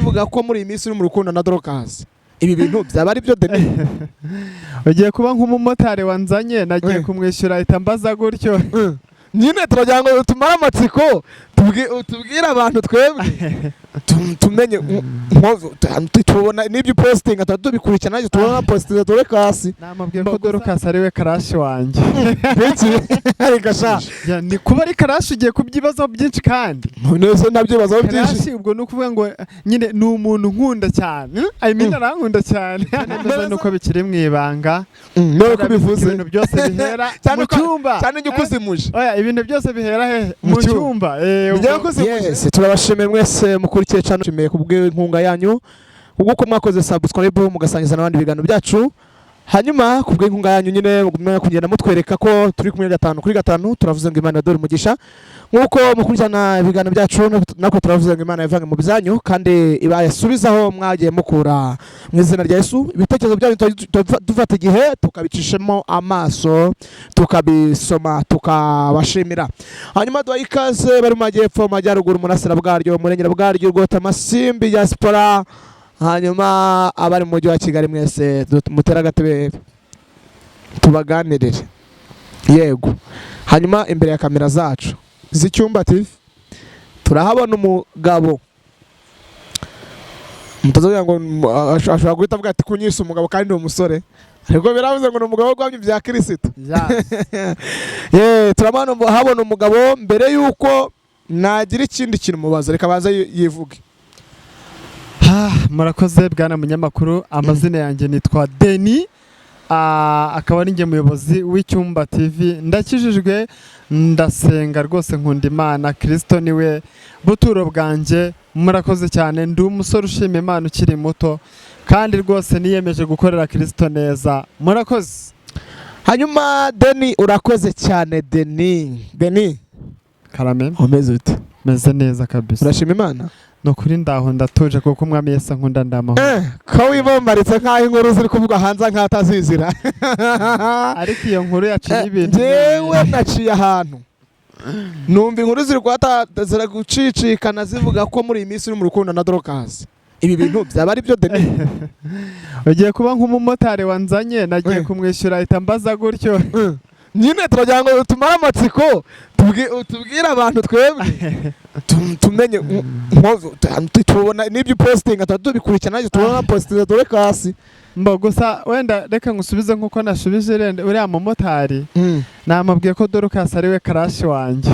zivuga ko muri iyi minsi uri mu rukundo na Dorcas. Ibi bintu byaba ari byo Deni? ugiye kuba nk'umumotari wanzanye nagiye kumwishyura ahita mbaza gutyo. Nyine turagira ngo tumare amatsiko tubwire abantu twebwe tumenye tubona n'ibyo posting tubikurikirana nanjye tubona posting Dorcas. Namubwiye ko Dorcas ari we crush wanjye. Ariko sha ni kuba ari crush ugiye kubyibazaho byinshi kandi none nabyibazaho byinshi. Crush ubwo ni ukuvuga ngo nyine ni umuntu nkunda cyane. I mean arankunda cyane. Neza nuko bikiri mu ibanga. No kubivuze ibintu byose bihera mu cyumba. Cyane njye kuzimuje. Oya ibintu byose bihera he mu cyumba. Yes, turabashimiye mwese mukurikiye cyane nshimiye kubw'inkunga yanyu ubwo mwakoze subscribe mugasangiza n'abandi biganiro byacu. Hanyuma kubw'inkunga yanyu nyine kugenda mutwereka ko turi kumwe 5 kuri 5 turavuze ngo Imana dore umugisha nkuko mukurikirana ibiganiro byacu nako turavuze ngo Imana ivange mu bizanyu kandi ibayasubizaho mwagiye mukura mu izina rya Yesu. Ibitekerezo byanyu dufata igihe tukabicishemo amaso tukabisoma tukabashimira. Hanyuma duha ikaze bari mu majyepfo mu majyaruguru munasira bwaryo murengera bwaryo rwota Masimbi diaspora. Hanyuma abari mu mujyi wa Kigali mwese mutera gatebe tubaganirire yego. Hanyuma imbere ya kamera zacu z'icyumba TV turahabona umugabo mutazoga ngo ashobora guhita avuga ati kunyisa umugabo kandi ni umusore ariko biravuze ngo ni umugabo gwamye bya Kristo. Turabona umugabo mbere yuko nagira ikindi kintu mubaza reka baza yivuge. Murakoze bwana munyamakuru, amazina yanjye nitwa Deni, akaba ari nge muyobozi w'icyumba TV. Ndakijijwe ndasenga rwose nkunda Imana, Kristo niwe buturo bwanjye. Murakoze cyane, ndi umusore ushima Imana ukiri muto kandi rwose niyemeje gukorera Kristo neza. Murakoze. Hanyuma Deni urakoze cyane Deni. Karame. Umeze ute? Meze neza kabisa. Urashima Imana? No kuri ndaho ndatuje kuko umwami Yesu nkunda ndamahoro. Ko wibombaritse nkaho inkuru ziri kuvuga hanze nkatazizira. Ariko iyo nkuru yaciye ibintu. Jewe naciye ahantu. Numva inkuru ziri kwatazira gucicikana zivuga ko muri iyi minsi uri mu rukundo na Dorcas. Ibi bintu byaba ari byo Deni? ugiye kuba nk'umumotari wanzanye nagiye kumwishyura ahita mbaza gutyo. Nyine turagira ngo tumare amatsiko tubwire abantu twebwe tumenye tubona n'ibyo posting tubikurikirana nanjye tubona posting Dorcas. Gusa wenda reka ngusubize nkuko nashubije uriya mumotari. Namubwiye ko Dorcas ari we crush wanjye.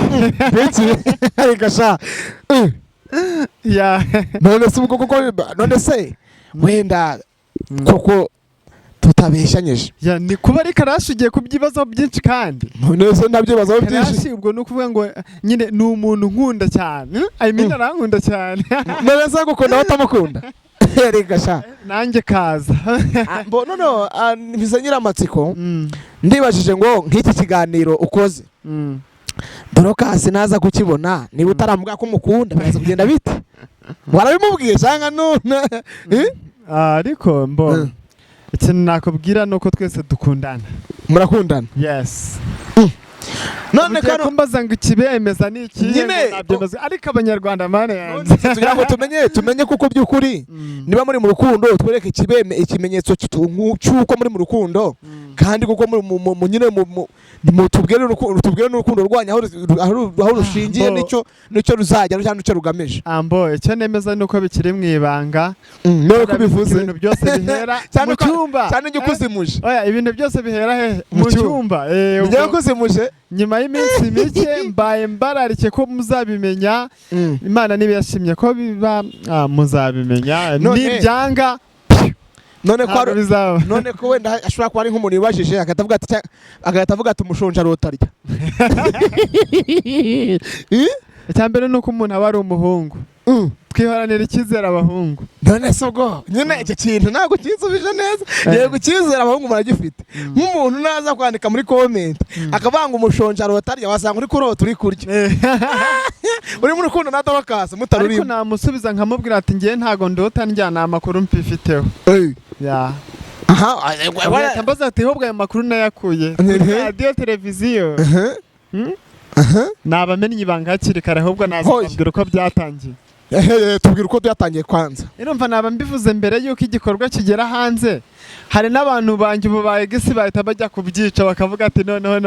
Ariko sha none se ubwo koko none se wenda koko tutabeshanyeje. Ni kuba ari crush ugiye kubyibazaho byinshi kandi none se nabyibazaho byinshi. Crush ubwo ni ukuvuga ngo nyine ni umuntu nkunda cyane. I mean arankunda cyane. None se gukunda batamukunda? Erega sha nanjye kaza. No bize nyiramatsiko ndibajije ngo nk'iki kiganiro ukoze Dorcas naza kukibona niba utaramuga ko mukunda biraza kugenda bite? Warabimubwiye cyangwa none? Ariko ikintu nakubwira nuko twese dukundana. Murakundana? Yes. None kano kumbaza ngo ikibemeza ni iki nabyemeza ariko abanyarwanda mane yanjye tugira ngo tumenye kuko by'ukuri niba muri mu rukundo twereke ikimenyetso cy'uko muri mu rukundo kandi kuko muri nyine mu tubwire n'urukundo rwanyu aho rushingiye nicyo ruzajya cyangwa nicyo rugamije. Icyo nemeza nuko bikiri mu ibanga. No kubivuze ibintu byose bihera mu cyumba. Cyane njye kuzimuje. Oya ibintu byose bihera he mu cyumba. Njye kuzimuje nyuma y'iminsi mike mbaye mbararike ko muzabimenya. Imana niba yashimye ko biba muzabimenya nibyanga. None ko wenda ashobora kuba ari nk'umuntu yibajije agahita avuga ati umushonja rotarya. Icyambere nuko umuntu aba ari umuhungu. Twiharanira icyizere abahungu. None se ubwo nyine icyo kintu ntabwo kinsubije neza. Yego icyizere abahungu baragifite. Nk'umuntu naza kwandika muri comment akavanga umushonja rotarya wasanga uri kurota uri kurya. Uri mu rukundo na Dorcas mutaruri. Ariko namusubiza nkamubwira ati ngiye ntago ndota njyana amakuru mpifiteho. Mbaza ati hobwa ayo makuru nayakuye radio televiziyo. Nabamenye ibanga hakiri kare ahubwo naza kubwira uko byatangiye. tubwira uko byatangiye kwanza. Irumva naba mbivuze mbere yuko igikorwa kigera hanze, hari n'abantu banjye ubu bayegisi bahita bajya kubyica bakavuga ati noneho.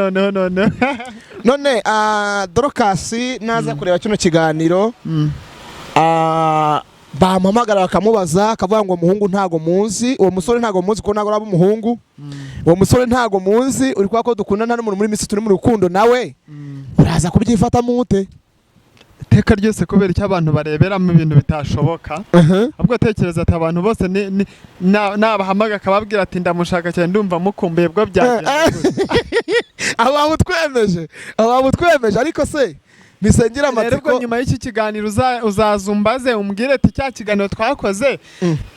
None Dorcas naza kureba kino kiganiro bampamagara bakamubaza akavuga ngo umuhungu ntago muzi, uwo musore ntago muzi ko ntago ari umuhungu, uwo musore ntago muzi, uri kwa ko dukundana n'umuntu muri misi turi mu rukundo nawe uraza kubyifata mute? Iteka ryose kubera icyo abantu bareberamo ibintu bitashoboka, ahubwo tekereza ati abantu bose nabahamaga akababwira ati ndamushaka cyane ndumva mukumbuye bwo byagenda. Abo twemeje ariko se bisengera amatsiko. Rero nyuma y'iki kiganiro uzazumbaze umbwire ati cya kiganiro twakoze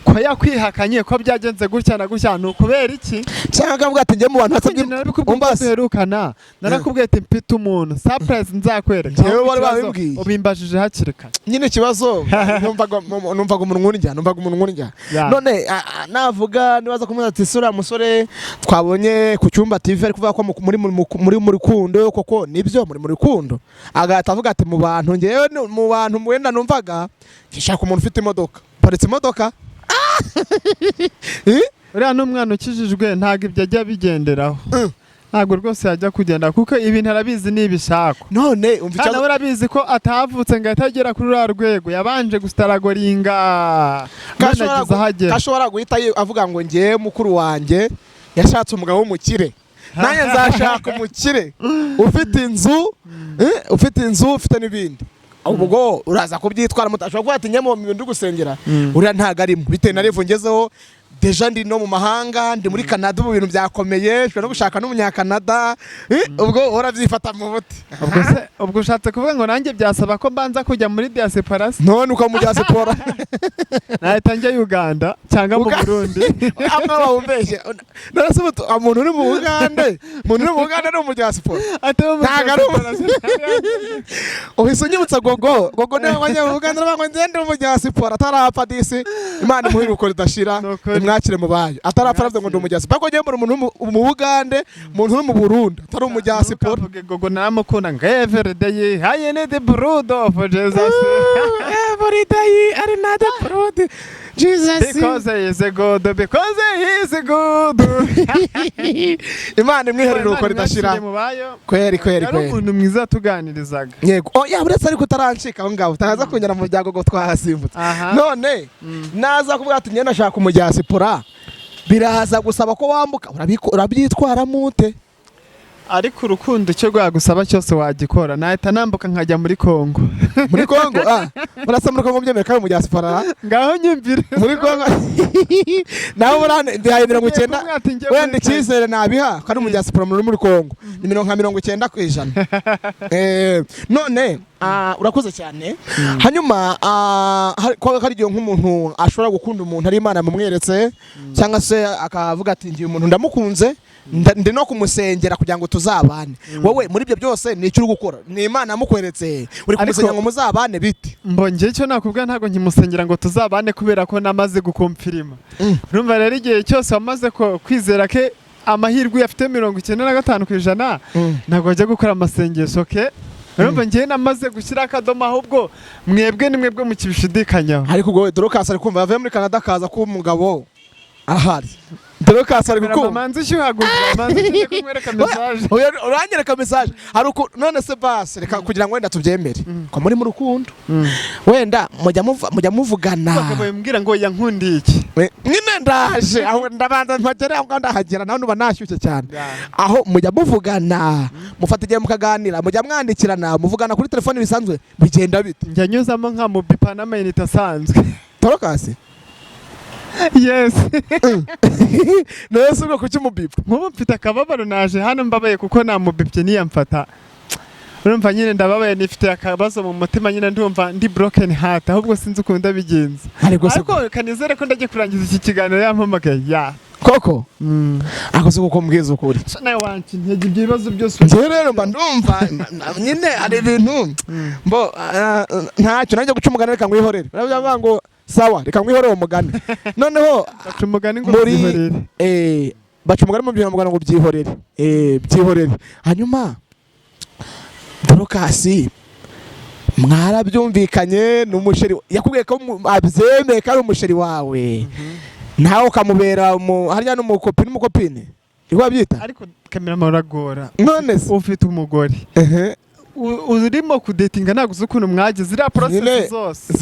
ko yakwihakanye ko byagenze gutya na gutya ni ukubera iki? Cyangwa akavuga ati njye mu bantu hasabye umbase herukana narakubwiye ati mfite umuntu surprise nzakwereka. Jewe wari wabimbwiye ubimbajije hakiri kare. Nyine ikibazo numvaga umuntu ndya. None navuga nibaza kumuza ati sura musore twabonye ku cyumba TV ari kuvuga ko muri rukundo koko nibyo muri rukundo, agahita avuga ati mu bantu ngewe mu bantu mwenda numvaga gishaka umuntu ufite imodoka, paritse imodoka. Uriya n'umwana ukijijwe ntabwo ibyo ajya bigenderaho, ntabwo rwose yajya kugenda kuko ibintu arabizi n'ibishako. None umva urabizi ko atavutse ngo atagera kuri uriya rwego, yabanje gustaragoringa kashobora guhita avuga ngo ngewe mukuru wanjye yashatse umugabo w'umukire, nanjye nzashaka umukire ufite inzu ufite n'ibindi. Ubwo uraza kubyitwara mutashobora kuvuga ati nyemo mu bintu gusengera uriya ntago arimo bitewe na revo ngezeho. Deja ndi no mu mahanga, ndi muri Canada, mu bintu byakomeye, nshobora no gushaka n'umunyakanada. Ubwo urabyifata mu buti. Ubwo ushatse kuvuga ngo nanjye byasaba ko mbanza kujya muri diaspora. None uko mu diaspora nahita njya Uganda cyangwa mu Burundi. Amwe bawumbeje. None se umuntu uri mu Uganda no mu diaspora. Uhise unyibutsa gogo niwe wanya Uganda n'abantu ngende mu diaspora atarapfa disi. Imana imuhiruko ridashira. Mwakire mu bayo atarapfa ngo ndi umujyasi bako ngiye umuntu mu Uganda, umuntu uri mu Burundi atari umujyasi Paul gogo namukunda ngo every day I need the blood of Jesus. Every day I need the blood Jesus because he is good. Imana imwiherera uko ridashira. Kweri umuntu mwiza tuganirizaga. Yego uretse ariko utarancika aho ngaho utaza kunyara mu byago go twahasimbutse. None naza kuvuga ati nyene nashaka umujyasi pora biraza gusaba ko wambuka urabyitwara mute? Ariko urukundo icyo rwagusaba cyose wagikora. Nahita nambuka nkajya muri Kongo. Muri Kongo urasa muri Kongo byemera ko mu diaspora ngaho nyumvire muri Kongo naho burane ndihaye 90 wenda cyizere nabiha kandi mu diaspora muri Kongo ni 90% none urakoze cyane. Hanyuma hari igihe nk'umuntu ashobora gukunda umuntu ari Imana mumweretse cyangwa se akavuga ati ngiye umuntu ndamukunze ndi no kumusengera kugira ngo tuzabane. Wowe muri ibyo byose ni icyo uri gukora? Ni Imana mukweretse uri kumusengera ngo muzabane biti? Mbonye icyo nakubwira ntago nkimusengera ngo tuzabane kubera ko namaze gukomfirima. Urumva rero igihe cyose wamaze kwizera ke amahirwe yafite 95% ntago ajya gukora amasengesho ke. Urumva ngiye namaze gushyira akadomo ahubwo mwebwe ni mwebwe mu kibishidikanyaho. Ariko ubwo Dorcas ari kumva yavuye muri Canada akaza ko umugabo ahari. Dorcas ari gukumva manzi shyuhaguza manzi kumwereka message. Uranyereka message haruko none se base reka kugira ngo wenda tubyemere ko muri mu rukundo wenda mujya muvugana bakabaye mbwira ngo yankundiye iki nyine ndaje aho ndabanza mpagera aho ndahagera naho nuba nashyushye cyane aho mujya muvugana mufata igihe mukaganira mujya mwandikirana muvugana kuri telefone bisanzwe bigenda bite? Njya nyuzamo nka mu bipa na mayinite asanzwe. Dorcas yes nese ubwo kuki mubipa nk'ubu mfite akababaro naje hano mbabaye kuko namubipye niyamfata. Urumva nyine ndababaye nifite akabazo mu mutima nyine ndumva ndi broken heart ahubwo sinzi uko ndabigenza. Ariko kanizere ko ndagiye kurangiza iki kiganiro yampamagaye koko akoze uko mbwiza ukuri nawe wanki ntege ibibazo byose njye rero mba ndumva nyine ari ibintu mbo ntacyo najya guca umugani reka ngwihorere baravuga ngo sawa reka ngwihorere umugani noneho baca umugani ngo byihorere baca umugani mu byihorere ngo byihorere byihorere. Hanyuma Dorcas mwarabyumvikanye n'umusheri yakubwiye ko abyemeye ko ari umusheri wawe nawe ukamubera harya n'umukopine niho babyita ariko kamera maragora none se ufite umugore urimo kudetinga ntabwo uzi ukuntu mwagize ziriya process zose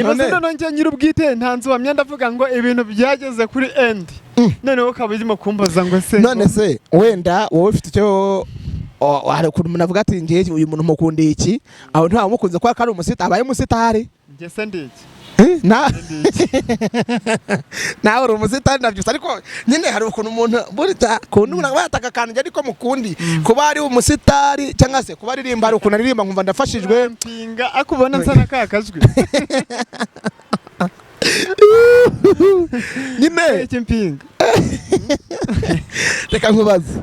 none njye nyir'ubwite ntanzi wa myenda avuga ngo ibintu byageze kuri end noneho ukaba urimo kumbaza ngo se none se wenda wowe ufite icyo hari ukuntu umuntu avuga ati ngiye uyu muntu mukundiye iki aho ntawamukunze kuko ari umusita abaye umusitari njye se ndiki nawe uri umusitari nabyose ariko nyine hari ukuntu umuntu burita kundi umuntu bataka akantu ariko mukundi kuba ari umusitari cyangwa se kuba aririmba hari ukuntu aririmba nkumva ndafashijwe mpinga akubona nsa nakakajwe nyine iki mpinga reka nkubaze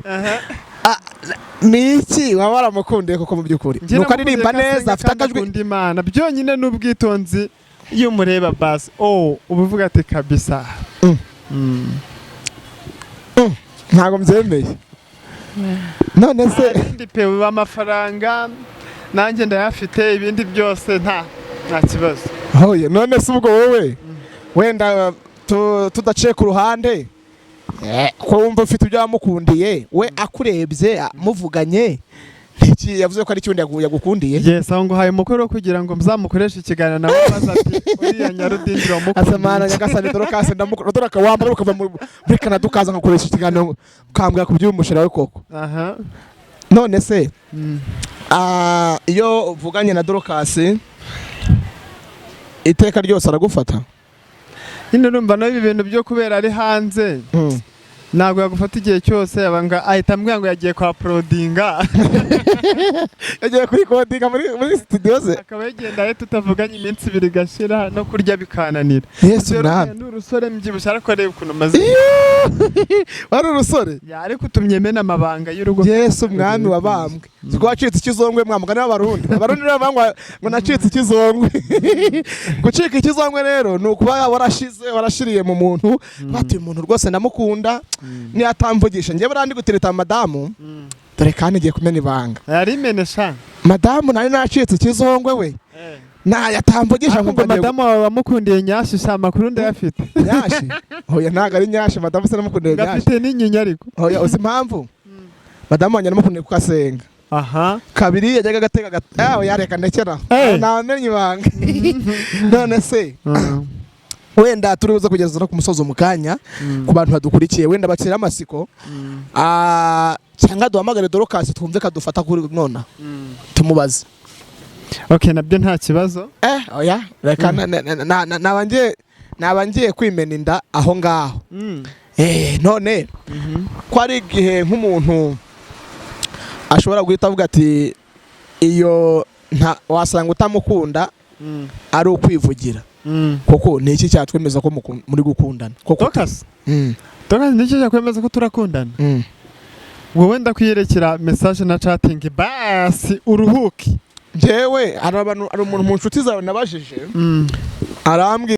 niki waba waramukundiye koko mu by'ukuri nuko aririmba neza afite akajwi Imana byonyine n'ubwitonzi iyo umureba basi ubuvuga ati kabisa ntabwo mbyemeye none se ndi pewe amafaranga nanjye ndayafite ibindi byose nta kibazo none se ubwo wowe wenda tudaciye ku ruhande ko wumva ufite ibyo wamukundiye we akurebye muvuganye yavuze ko ari icyundi yagukundiye yes aho ngo haye umukoro kugira ngo mzamukoreshe ikiganiro nawe maze ati uriya nyarudindiro wamukundiye asamana nyagasani dorokase ndamukora wambara ukava muri Canada ukaza ngakoresha ikiganiro ukambwira ku by'umushera we koko none se iyo uvuganye na dorokase iteka ryose aragufata nyine numva nawe ibi bintu byo kubera ari hanze ntabwo yagufata igihe cyose ahita ambwira ngo yagiye kwa porodinga yagiye kuri kodinga muri studio ze akaba yagenda ahita tutavuganye iminsi 2 gashira no kurya bikananira yesu nawe n'urusore mbyibushye ariko areba ukuntu maze wari urusore ariko utumye mena amabanga y'urugo yesu mwami wabambwe twacitse ikizongwe mwamugana w'abarundi rero bangwa ngo nacitse ikizongwe gucika ikizongwe rero ni ukuba warashiriye mu muntu batuye umuntu rwose ndamukunda niyatamvugisha njye barandi gutereta madamu dore kandi ngiye kumena ibanga yari imenesha madamu nari nacitse ikizongwe we yatamvugisha ngo madamu wawe wamukundiye nyashi sha makuru ndayafite nyashi ntago ari nyashi madamu se namukundiye nyashi ngafite n'inyinya ariko uzi impamvu madamu wanjye namukundiye kuko asenga kabiri yajyaga agatega yareka ndekera namenye ibanga none se wenda turibuze kugeza no ku musozo mu kanya ku bantu badukurikiye wenda bakira amasiko cyangwa duhamagare dorokasi twumve kadufata kuri nona tumubaze nabyo nta kibazo reka nabangiye kwimena inda aho ngaho none ko ari igihe nk'umuntu ashobora guhita avuga ati iyo wasanga utamukunda ari ukwivugira koko ni iki cyatwemeza ko muri gukundana Dorcas ni iki cyakwemeza ko turakundana wowe ndakwiyerekera message na chatting basi uruhuke jewe hari umuntu mu nshuti zawe nabajije arambwira